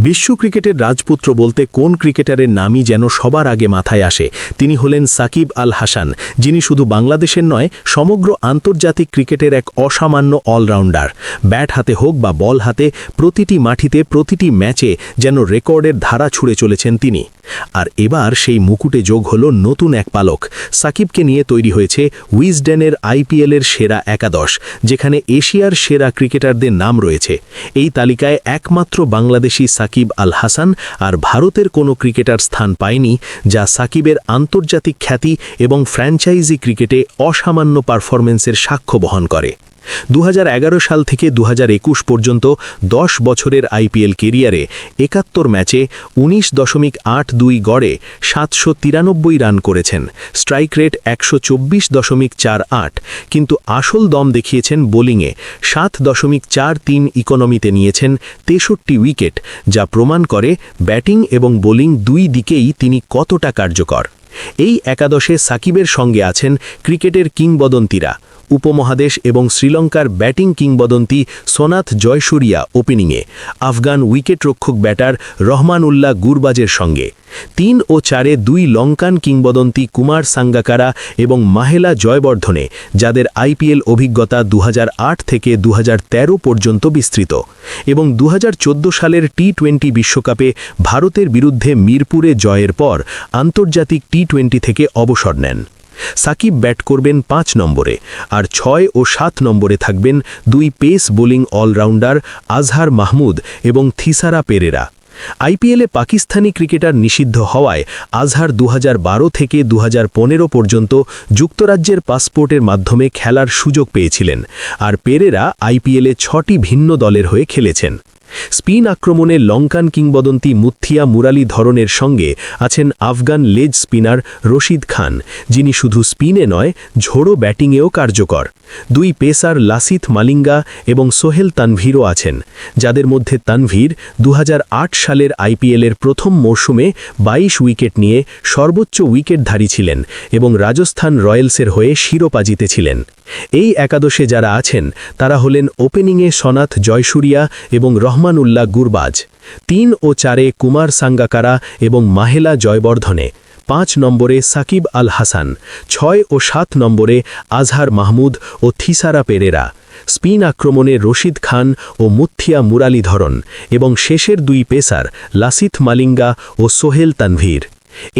বিশ্ব ক্রিকেটের রাজপুত্র বলতে কোন ক্রিকেটারের নামই যেন সবার আগে মাথায় আসে। তিনি হলেন সাকিব আল হাসান, যিনি শুধু বাংলাদেশের নয় সমগ্র আন্তর্জাতিক ক্রিকেটের এক অসামান্য অলরাউন্ডার। ব্যাট হাতে হোক বা বল হাতে, প্রতিটি মাটিতে প্রতিটি ম্যাচে যেন রেকর্ডের ধারা ছুঁড়ে চলেছেন তিনি। আর এবার সেই মুকুটে যোগ হল নতুন এক পালক। সাকিবকে নিয়ে তৈরি হয়েছে উইজডেনের আইপিএলের সেরা একাদশ, যেখানে এশিয়ার সেরা ক্রিকেটারদের নাম রয়েছে। এই তালিকায় একমাত্র বাংলাদেশি সাকিব আল হাসান আর ভারতের কোনো ক্রিকেটার স্থান পায়নি, যা সাকিবের আন্তর্জাতিক খ্যাতি এবং ফ্র্যাঞ্চাইজি ক্রিকেটে অসামান্য পারফরম্যান্সের সাক্ষ্য বহন করে। 2011 সাল থেকে 2021 পর্যন্ত 10 বছরের আইপিএল কেরিয়ারে 71 ম্যাচে 19.82 গড়ে 793 রান করেছেন, স্ট্রাইক রেট 124.48, কিন্তু আসল দম দেখিয়েছেন বোলিংয়ে। 7.43 ইকোনমিতে নিয়েছেন 63 উইকেট, যা প্রমাণ করে ব্যাটিং এবং বোলিং দুই দিকেই তিনি কতটা কার্যকর। এই একাদশে সাকিবের সঙ্গে আছেন ক্রিকেটের কিংবদন্তিরা। উপমহাদেশ এবং শ্রীলঙ্কার ব্যাটিং কিংবদন্তি সোনাথ জয়সূরিয়া ওপেনিংয়ে, আফগান উইকেটরক্ষক ব্যাটার রহমানুল্লাহ গুরবাজের সঙ্গে 3 ও 4-এ 2 লঙ্কান কিংবদন্তি কুমার সাঙ্গাকারা এবং মাহেলা জয়বর্ধনে, যাদের আইপিএল অভিজ্ঞতা 2008 থেকে 2013 পর্যন্ত বিস্তৃত, এবং 2014 সালের টি-20 বিশ্বকাপে ভারতের বিরুদ্ধে মিরপুরে জয়ের পর আন্তর্জাতিক টি-20 থেকে অবসর নেন। সাকিব ব্যাট করবেন 5 নম্বরে, আর 6 ও 7 নম্বরে থাকবেন 2 পেস বোলিং অলরাউন্ডার আজহার মাহমুদ এবং থিসারা পেরেরা। আইপিএলে পাকিস্তানি ক্রিকেটার নিষিদ্ধ হওয়ায় আজহার 2012 থেকে 2015 পর্যন্ত যুক্তরাজ্যের পাসপোর্টের মাধ্যমে খেলার সুযোগ পেয়েছিলেন, আর পেরেরা আইপিএলে 6টি ভিন্ন দলের হয়ে খেলেছেন। স্পিন আক্রমণে লঙ্কান কিংবদন্তি মুথিয়া মুরালীধরনের সঙ্গে আছেন আফগান লেজ স্পিনার রশিদ খান, যিনি শুধু স্পিনে নয় ঝোড়ো ব্যাটিংয়েও কার্যকর। 2 পেসার লাসিথ মালিঙ্গা এবং সোহেল তানভীরও আছেন, যাদের মধ্যে তানভীর 2008 সালের আইপিএলের প্রথম মরশুমে 22 উইকেট নিয়ে সর্বোচ্চ উইকেটধারী ছিলেন এবং রাজস্থান রয়্যালসের হয়ে শিরোপা জিতেছিলেন। এই একাদশে যারা আছেন তারা হলেন ওপেনিংয়ে সোনাথ জয়সূরিয়া এবং রহমানুল্লাহ গুরবাজ, 3 ও 4-এ কুমার সাঙ্গাকারা এবং মাহেলা জয়বর্ধনে, 5 নম্বরে সাকিব আল হাসান, 6 ও 7 নম্বরে আজহার মাহমুদ ও থিসারা পেরেরা, স্পিন আক্রমণে রশিদ খান ও মুথিয়া মুরালীধরন, এবং শেষের 2 পেসার লাসিথ মালিঙ্গা ও সোহেল তানভীর।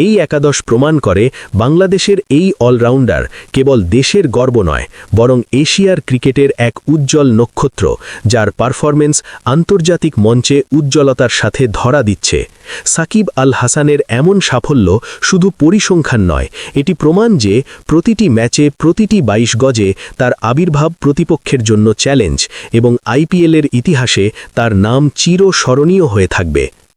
এই একাদশ প্রমাণ করে বাংলাদেশের এই অলরাউন্ডার কেবল দেশের গর্ব নয়, বরং এশিয়ার ক্রিকেটের এক উজ্জ্বল নক্ষত্র, যার পারফরম্যান্স আন্তর্জাতিক মঞ্চে উজ্জ্বলতার সাথে ধরা দিচ্ছে। সাকিব আল হাসানের এমন সাফল্য শুধু পরিসংখ্যান নয়, এটি প্রমাণ যে প্রতিটি ম্যাচে প্রতিটি 22 গজে তার আবির্ভাব প্রতিপক্ষের জন্য চ্যালেঞ্জ, এবং আইপিএলের ইতিহাসে তার নাম চিরস্মরণীয় হয়ে থাকবে।